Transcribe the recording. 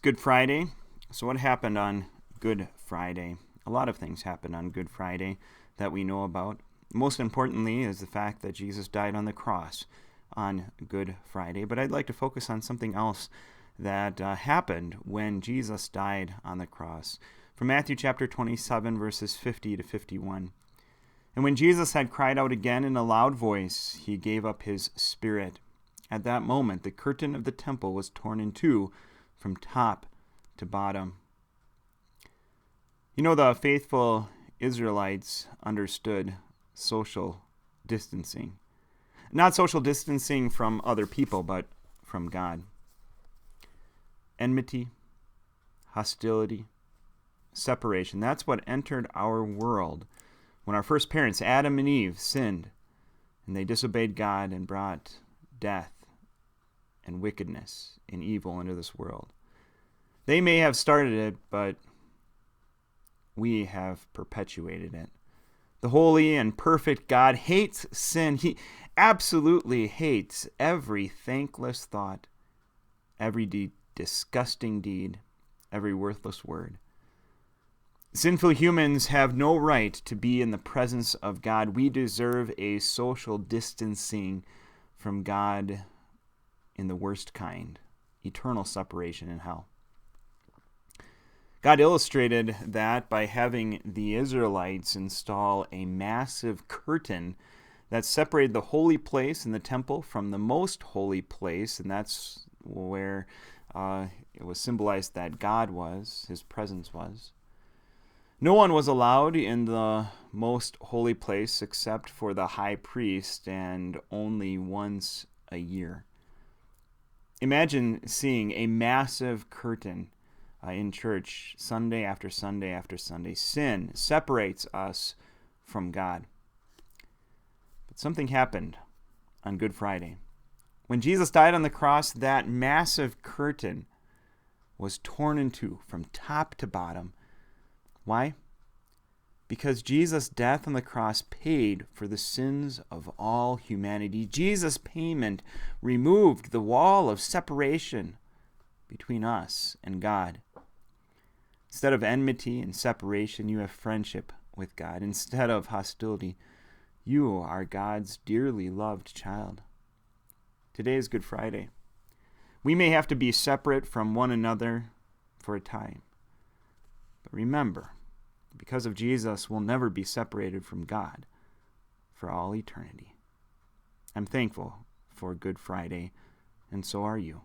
Good Friday. So what happened on Good Friday? A lot of things happened on Good Friday that we know about. Most importantly is the fact that Jesus died on the cross on Good Friday. But I'd like to focus on something else that happened when Jesus died on the cross. From Matthew chapter 27, verses 50 to 51. And when Jesus had cried out again in a loud voice, he gave up his spirit. At that moment, the curtain of the temple was torn in two from top to bottom. You know, the faithful Israelites understood social distancing. Not social distancing from other people, but from God. Enmity, hostility, separation. That's what entered our world when our first parents, Adam and Eve, sinned, and they disobeyed God and brought death and wickedness and evil into this world. They may have started it, but we have perpetuated it. The holy and perfect God hates sin. He absolutely hates every thankless thought, every disgusting deed, every worthless word. Sinful humans have no right to be in the presence of God. We deserve a social distancing from God in the worst kind, eternal separation in hell. God illustrated that by having the Israelites install a massive curtain that separated the holy place in the temple from the most holy place, and that's where it was symbolized that God was, his presence was. No one was allowed in the most holy place except for the high priest, and only once a year. Imagine seeing a massive curtain in church Sunday after Sunday after Sunday. Sin separates us from God. But something happened on Good Friday. When Jesus died on the cross, that massive curtain was torn in two from top to bottom. Why? Because Jesus' death on the cross paid for the sins of all humanity. Jesus' payment removed the wall of separation between us and God. Instead of enmity and separation, you have friendship with God. Instead of hostility, you are God's dearly loved child. Today is Good Friday. We may have to be separate from one another for a time. But remember, because of Jesus, we'll never be separated from God for all eternity. I'm thankful for Good Friday, and so are you.